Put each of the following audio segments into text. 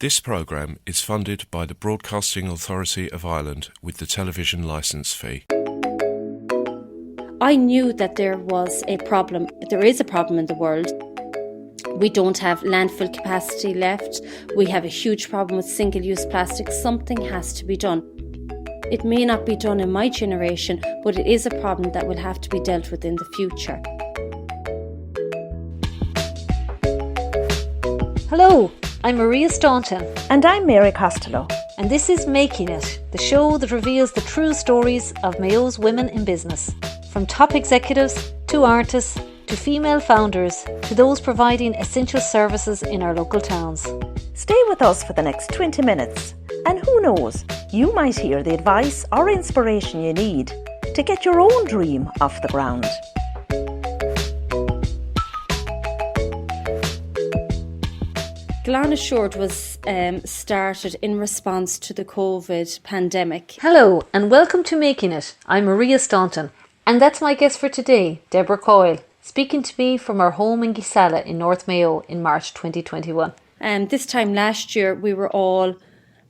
This programme is funded by the Broadcasting Authority of Ireland with the television licence fee. I knew that there was a problem. There is a problem in the world. We don't have landfill capacity left. We have a huge problem with single-use plastic. Something has to be done. It may not be done in my generation, but it is a problem that will have to be dealt with in the future. Hello, I'm Maria Staunton. And I'm Mary Costello. And this is Making It, the show that reveals the true stories of Mayo's women in business. From top executives, to artists, to female founders, to those providing essential services in our local towns. Stay with us for the next 20 minutes. And who knows, you might hear the advice or inspiration you need to get your own dream off the ground. Glan Assured was started in response to the COVID pandemic. Hello and welcome to Making It. I'm Maria Staunton. And that's my guest for today, Deborah Coyle, speaking to me from her home in Gisala in North Mayo in March 2021. This time last year we were all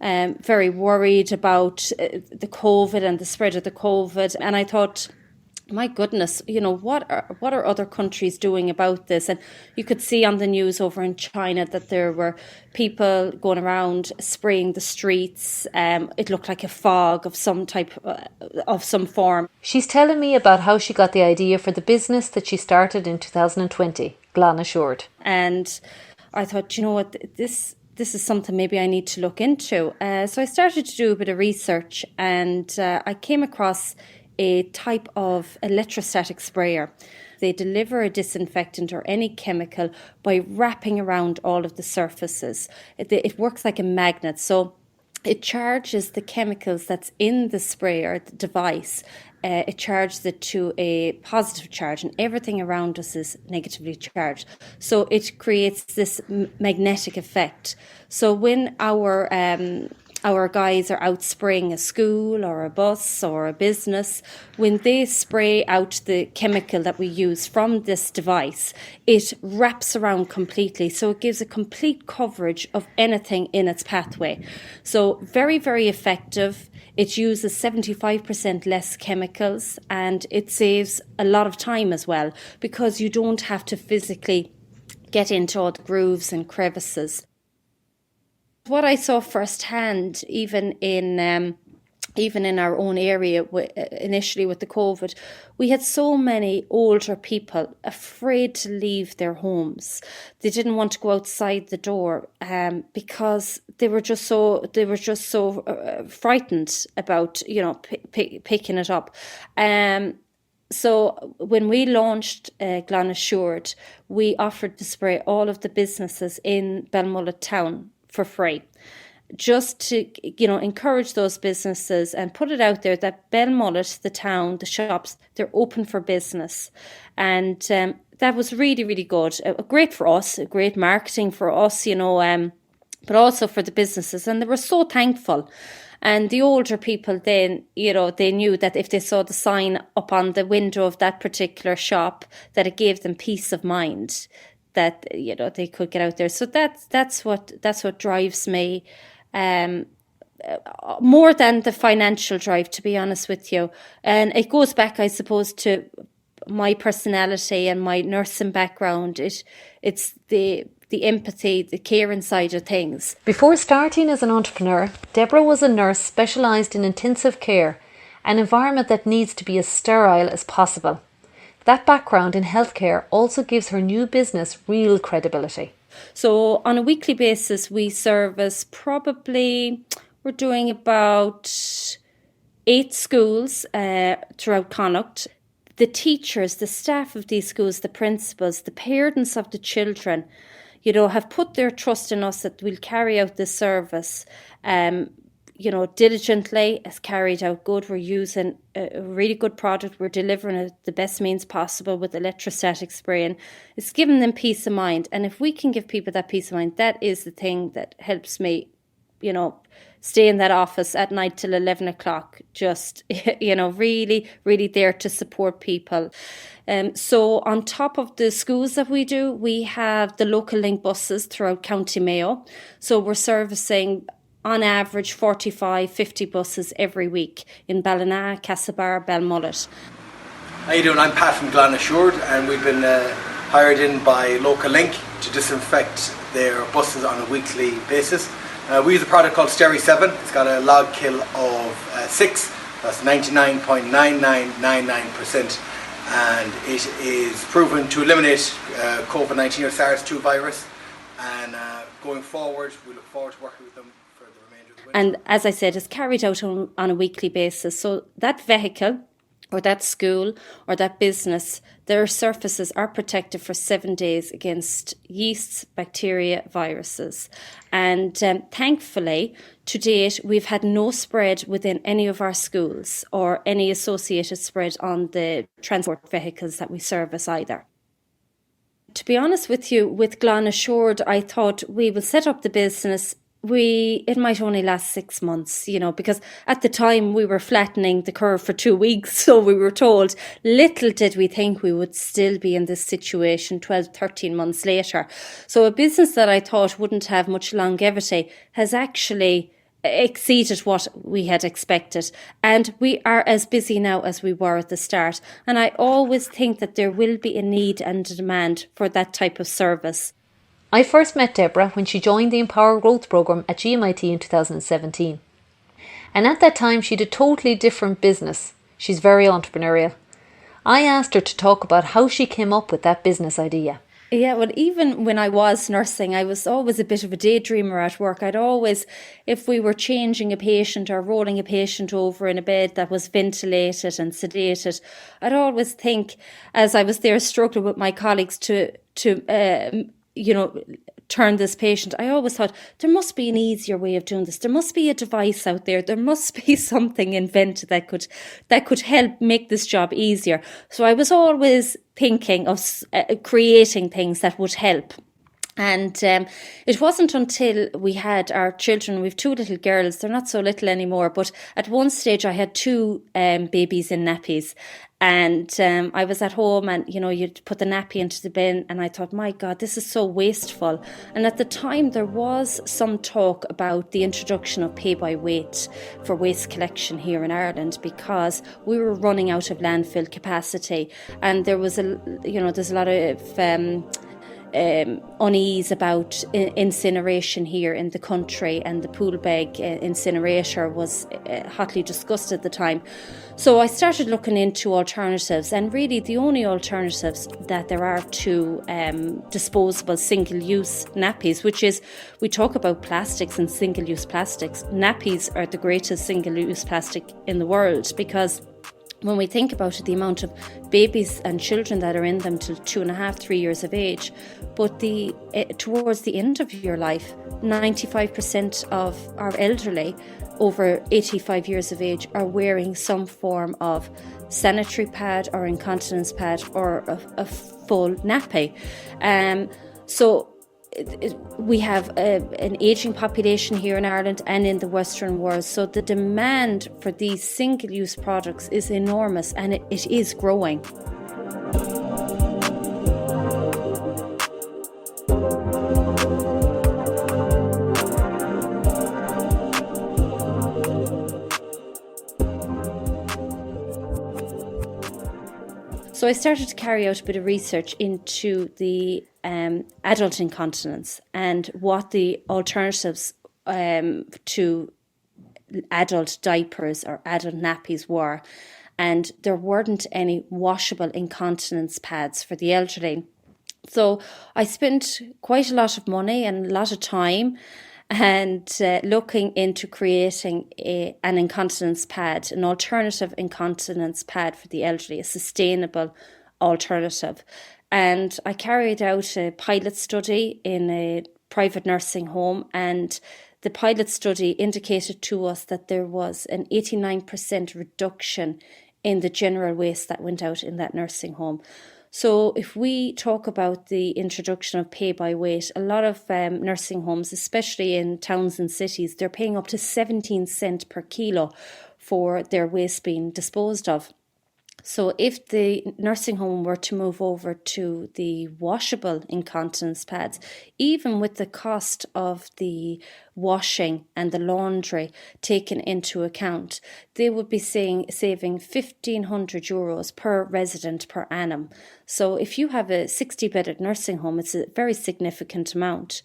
very worried about the COVID and the spread of the COVID, and I thought, my goodness, what are other countries doing about this? And you could see on the news over in China that there were people going around spraying the streets. It looked like a fog of some type, of some form. She's telling me about how she got the idea for the business that she started in 2020, Glan Assured. And I thought, this is something maybe I need to look into. So I started to do a bit of research, and I came across a type of electrostatic sprayer. They deliver a disinfectant or any chemical by wrapping around all of the surfaces. It works like a magnet, so it charges the chemicals that's in the sprayer, the device. It charges it to a positive charge, and everything around us is negatively charged. So it creates this magnetic effect. So when our guys are out spraying a school or a bus or a business, when they spray out the chemical that we use from this device, it wraps around completely. So it gives a complete coverage of anything in its pathway. So very, very effective. It uses 75% less chemicals, and it saves a lot of time as well, because you don't have to physically get into all the grooves and crevices. What I saw firsthand, even in our own area, initially with the COVID, we had so many older people afraid to leave their homes. They didn't want to go outside the door because they were just so frightened about picking it up. So when we launched Glan Assured, we offered to spray all of the businesses in Belmullet town for free, just to encourage those businesses and put it out there that Belmullet, the town, the shops, they're open for business. And that was really, really good. Great for us, great marketing for us, but also for the businesses. And they were so thankful. And the older people then, they knew that if they saw the sign up on the window of that particular shop, that it gave them peace of mind, that they could get out there. So that's what drives me, more than the financial drive, to be honest with you. And it goes back, I suppose, to my personality and my nursing background. It's the empathy, the caring side of things. Before starting as an entrepreneur, Deborah was a nurse specialised in intensive care, an environment that needs to be as sterile as possible. That background in healthcare also gives her new business real credibility. So on a weekly basis, we service we're doing about 8 schools throughout Connacht. The teachers, the staff of these schools, the principals, the parents of the children, have put their trust in us that we'll carry out this service diligently, has carried out good. We're using a really good product. We're delivering it the best means possible with electrostatic spraying. It's giving them peace of mind. And if we can give people that peace of mind, that is the thing that helps me, stay in that office at night till 11 o'clock, just, really, really there to support people. So on top of the schools that we do, we have the local link buses throughout County Mayo. So we're servicing on average 45, 50 buses every week in Ballina, Castlebar, Balmullet. How you doing? I'm Pat from Glan Assured, and we've been hired in by Local Link to disinfect their buses on a weekly basis. We use a product called Steri 7. It's got a log kill of 6. That's 99.9999%, and it is proven to eliminate COVID-19 or SARS-2 virus. And going forward, we look forward to working with them for the remainder of the winter. And as I said, it's carried out on a weekly basis. So that vehicle, or that school, or that business, their surfaces are protected for 7 days against yeasts, bacteria, viruses. And thankfully, to date, we've had no spread within any of our schools or any associated spread on the transport vehicles that we service either. To be honest with you, with Glan Assured, I thought we will set up the business. It might only last 6 months, because at the time we were flattening the curve for 2 weeks. So we were told, little did we think we would still be in this situation 12, 13 months later. So a business that I thought wouldn't have much longevity has actually exceeded what we had expected. And we are as busy now as we were at the start. And I always think that there will be a need and a demand for that type of service. I first met Deborah when she joined the Empower Growth Programme at GMIT in 2017. And at that time she had a totally different business. She's very entrepreneurial. I asked her to talk about how she came up with that business idea. Yeah, well, even when I was nursing, I was always a bit of a daydreamer at work. I'd always, if we were changing a patient or rolling a patient over in a bed that was ventilated and sedated, I'd always think, as I was there struggling with my colleagues to turn this patient, I always thought there must be an easier way of doing this. There must be a device out there. There must be something invented that could help make this job easier. So I was always thinking of creating things that would help. And it wasn't until we had our children, we've 2 little girls, they're not so little anymore, but at one stage I had 2 babies in nappies. And I was at home and, you'd put the nappy into the bin and I thought, my God, this is so wasteful. And at the time there was some talk about the introduction of pay by weight for waste collection here in Ireland, because we were running out of landfill capacity. And there was there's a lot of unease about incineration here in the country, and the pool bag incinerator was hotly discussed at the time. So I started looking into alternatives, and really the only alternatives that there are to disposable single-use nappies, which is, we talk about plastics and single-use plastics. Nappies are the greatest single-use plastic in the world, because when we think about it, the amount of babies and children that are in them till 2.5, 3 years of age, but towards the end of your life, 95% of our elderly over 85 years of age are wearing some form of sanitary pad or incontinence pad or a full nappy. So we have an ageing population here in Ireland and in the Western world, so the demand for these single-use products is enormous, and it is growing. So I started to carry out a bit of research into the adult incontinence and what the alternatives to adult diapers or adult nappies were. And there weren't any washable incontinence pads for the elderly. So I spent quite a lot of money and a lot of time and looking into creating an incontinence pad, an alternative incontinence pad for the elderly, a sustainable alternative. And I carried out a pilot study in a private nursing home, and the pilot study indicated to us that there was an 89% reduction in the general waste that went out in that nursing home. So if we talk about the introduction of pay by weight, a lot of nursing homes, especially in towns and cities, they're paying up to 17 cents per kilo for their waste being disposed of. So if the nursing home were to move over to the washable incontinence pads, even with the cost of the washing and the laundry taken into account, they would be saving €1,500 per resident per annum. So if you have a 60-bedded nursing home, it's a very significant amount.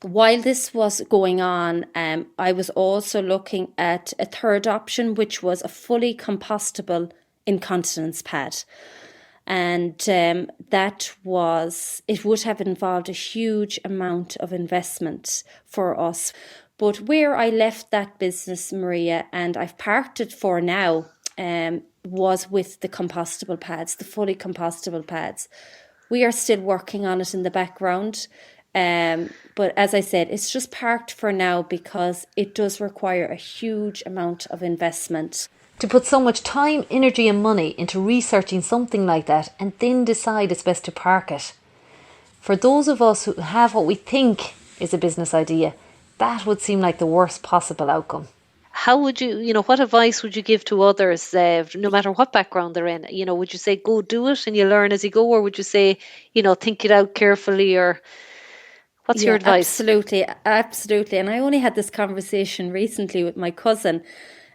While this was going on, I was also looking at a third option, which was a fully compostable incontinence pad. And it would have involved a huge amount of investment for us. But where I left that business, Maria, and I've parked it for now, was with the compostable pads, the fully compostable pads. We are still working on it in the background. But as I said, it's just parked for now because it does require a huge amount of investment. To put so much time, energy and money into researching something like that and then decide it's best to park it. For those of us who have what we think is a business idea, that would seem like the worst possible outcome. How would what advice would you give to others, no matter what background they're in? Would you say go do it and you learn as you go, or would you say, think it out carefully, or what's your advice? Absolutely. And I only had this conversation recently with my cousin.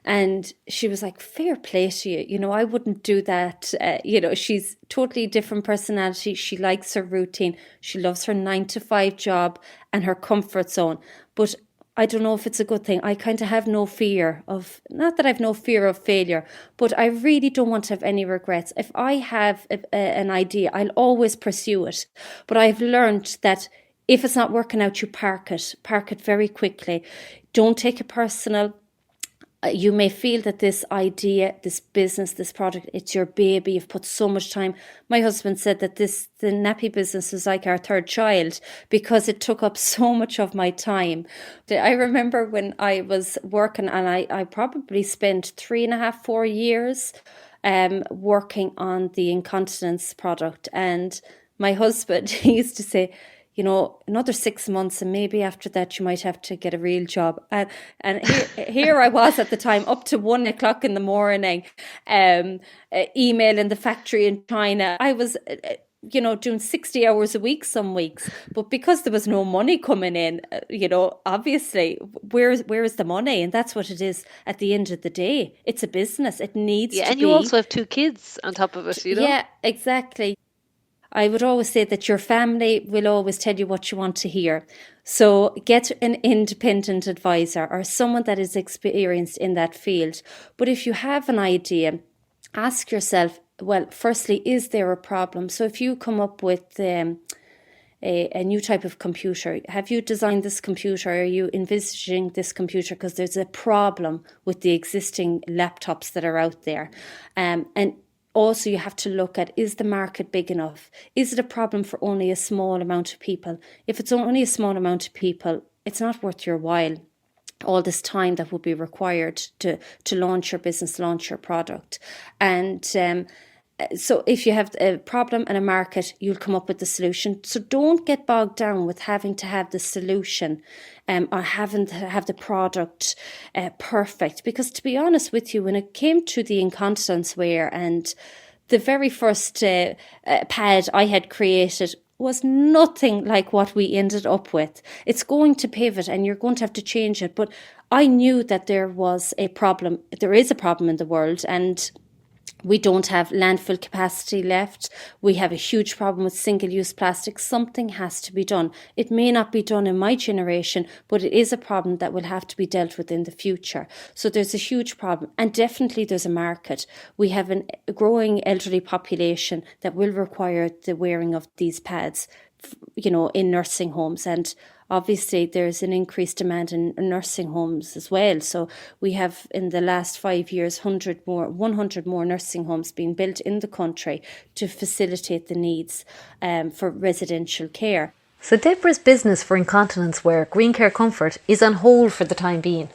And she was like, fair play to you. I wouldn't do that. She's totally different personality. She likes her routine. She loves her 9-to-5 job and her comfort zone. But I don't know if it's a good thing. I kind of have no fear of, not that I've no fear of failure, but I really don't want to have any regrets. If I have an idea, I'll always pursue it. But I've learned that if it's not working out, you park it very quickly. Don't take it personal. You may feel that this idea, this business, this product, it's your baby. You've put so much time. My husband said that the nappy business was like our third child because it took up so much of my time. I remember when I was working, and I probably spent 3.5-4 years working on the incontinence product. And my husband, he used to say, another 6 months and maybe after that you might have to get a real job. And here I was at the time, up to 1 o'clock in the morning, emailing the factory in China. I was, doing 60 hours a week some weeks. But because there was no money coming in, obviously, where is the money? And that's what it is at the end of the day. It's a business. It needs to be. And you also have 2 kids on top of it, Yeah, exactly. I would always say that your family will always tell you what you want to hear. So get an independent advisor or someone that is experienced in that field. But if you have an idea, ask yourself, well, firstly, is there a problem? So if you come up with a new type of computer, have you designed this computer? Are you envisaging this computer because there's a problem with the existing laptops that are out there? And also, you have to look at, is the market big enough? Is it a problem for only a small amount of people? If it's only a small amount of people, it's not worth your while. All this time that would be required to launch your business, launch your product. And so if you have a problem and a market, you'll come up with the solution. So don't get bogged down with having to have the solution or having to have the product perfect. Because to be honest with you, when it came to the incontinence wear and the very first pad I had created was nothing like what we ended up with. It's going to pivot and you're going to have to change it. But I knew that there was a problem. There is a problem in the world, and we don't have landfill capacity left. We have a huge problem with single-use plastic. Something has to be done. It may not be done in my generation, but it is a problem that will have to be dealt with in the future. So there's a huge problem. And definitely there's a market. We have a growing elderly population that will require the wearing of these pads, in nursing homes. And obviously there's an increased demand in nursing homes as well. So we have in the last 5 years 100 more nursing homes being built in the country to facilitate the needs for residential care. So Deborah's business for incontinence wear, Green Care Comfort, is on hold for the time being.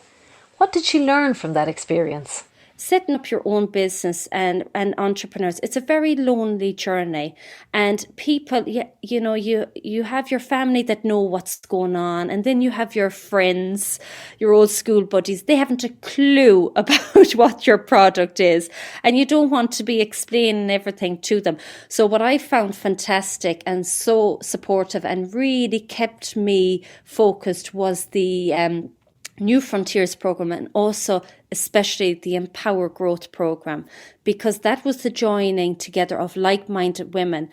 What did she learn from that experience? setting up your own business and entrepreneurs, it's a very lonely journey. And people, you have your family that know what's going on, and then you have your friends, your old school buddies. They haven't a clue about what your product is, and you don't want to be explaining everything to them. So what I found fantastic and so supportive and really kept me focused was the New Frontiers program, and also especially the Empower Growth program, because that was the joining together of like-minded women.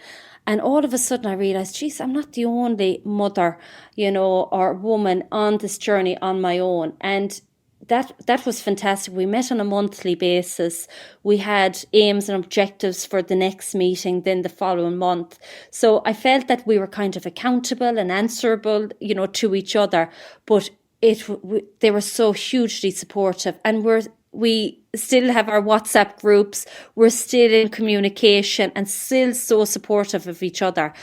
And all of a sudden I realised, geez, I'm not the only mother, or woman on this journey on my own. And that was fantastic. We met on a monthly basis. We had aims and objectives for the next meeting, then the following month. So I felt that we were kind of accountable and answerable, to each other. But they were so hugely supportive, and we still have our WhatsApp groups. We're still in communication and still so supportive of each other.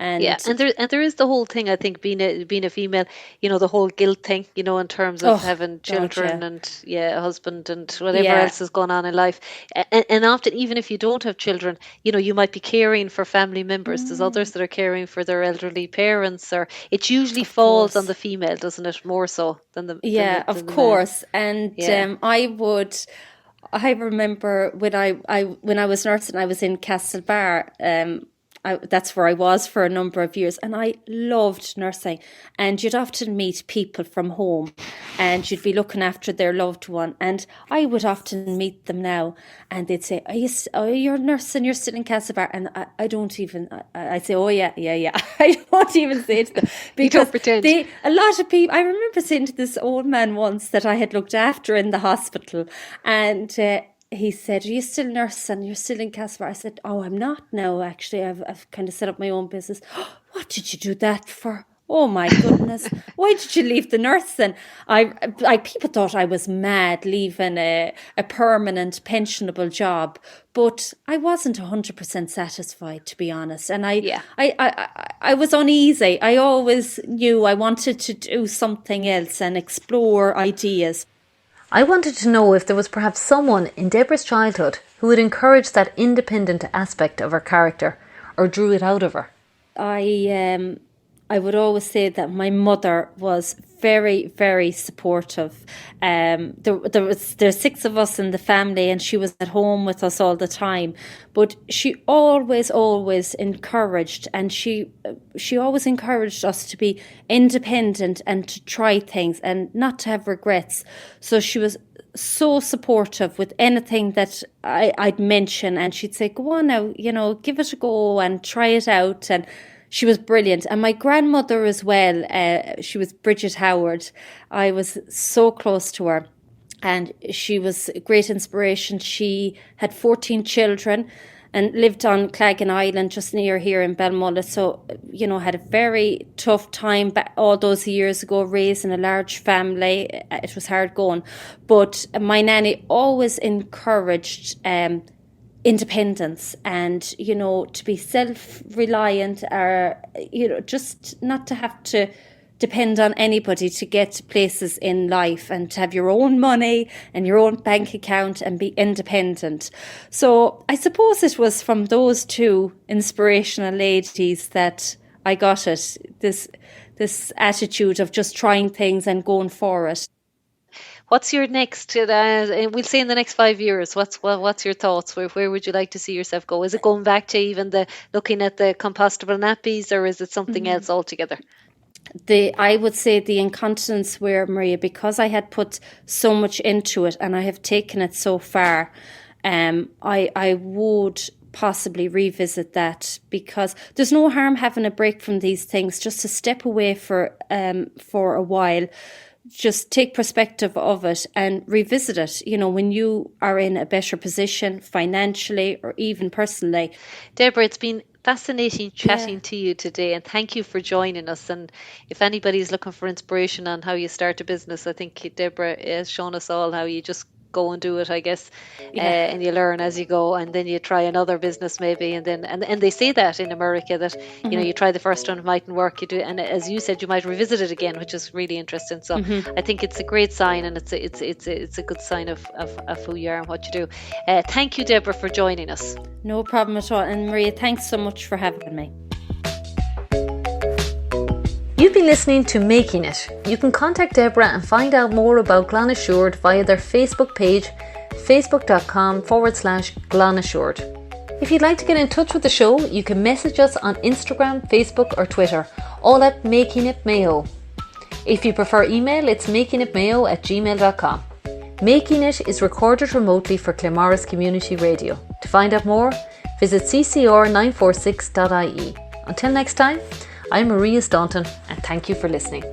And there is the whole thing, I think, being a female, the whole guilt thing, in terms of having children and a husband and whatever else is going on in life. And often, even if you don't have children, you might be caring for family members. There's others that are caring for their elderly parents, or it usually falls on the female, doesn't it? More so than the of course. And I remember when I was nursing, I was in Castlebar. That's where I was for a number of years, and I loved nursing. And you'd often meet people from home, and you'd be looking after their loved one. And I would often meet them now, and they'd say, you're nursing, you're still in Castlebar. And I'd say, oh yeah. I don't even say it to them, because a lot of people, I remember saying to this old man once that I had looked after in the hospital, and he said, are you still nursing? You're still in Castlebar? I said, oh, I'm not now, actually. I've kind of set up my own business. What did you do that for? Oh, my goodness. Why did you leave the nursing? People thought I was mad leaving a permanent pensionable job, but I wasn't 100% satisfied, to be honest. And I was uneasy. I always knew I wanted to do something else and explore ideas. I wanted to know if there was perhaps someone in Deborah's childhood who would encourage that independent aspect of her character, or drew it out of her. I would always say that my mother was very, very supportive. There's 6 of us in the family, and she was at home with us all the time. But she always encouraged, and she always encouraged us to be independent and to try things and not to have regrets. So she was so supportive with anything that I'd mention, and she'd say, go on now, give it a go and try it out. And she was brilliant. And my grandmother as well, she was Bridget Howard. I was so close to her, and she was a great inspiration. She had 14 children and lived on Claggan Island, just near here in Balmullet. So, had a very tough time back all those years ago, raising a large family. It was hard going. But my nanny always encouraged independence and, to be self-reliant, or, just not to have to depend on anybody to get to places in life, and to have your own money and your own bank account and be independent. So I suppose it was from those 2 inspirational ladies that I got it, this attitude of just trying things and going for it. What's your next, we'll say in the next 5 years, what's your thoughts? Where would you like to see yourself go? Is it going back to even looking at the compostable nappies, or is it something else altogether? I would say the incontinence wear, Maria, because I had put so much into it and I have taken it so far, I would possibly revisit that, because there's no harm having a break from these things, just to step away for a while. Just take perspective of it and revisit it, when you are in a better position financially or even personally. Deborah, it's been fascinating chatting to you today, and thank you for joining us. And if anybody's looking for inspiration on how you start a business, I think Deborah has shown us all how you just go and do it, I guess. Yeah. And you learn as you go, and then you try another business maybe, and then and they say that in America that you try the first one, it mightn't work, you do, and as you said, you might revisit it again, which is really interesting. So I think it's a great sign, and it's a good sign of who you are and what you do. Thank you, Deborah, for joining us. No problem at all. And Maria, thanks so much for having me. You've been listening to Making It. You can contact Deborah and find out more about Glan Assured via their Facebook page, facebook.com/Glan Assured. If you'd like to get in touch with the show, you can message us on Instagram, Facebook or Twitter, all at Making It Mayo. If you prefer email, it's makingitmayo@gmail.com. Making It is recorded remotely for Claremorris Community Radio. To find out more, visit ccr946.ie. Until next time, I'm Maria Staunton, and thank you for listening.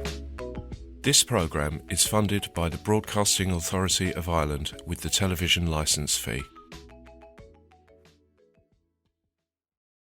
This programme is funded by the Broadcasting Authority of Ireland with the television licence fee.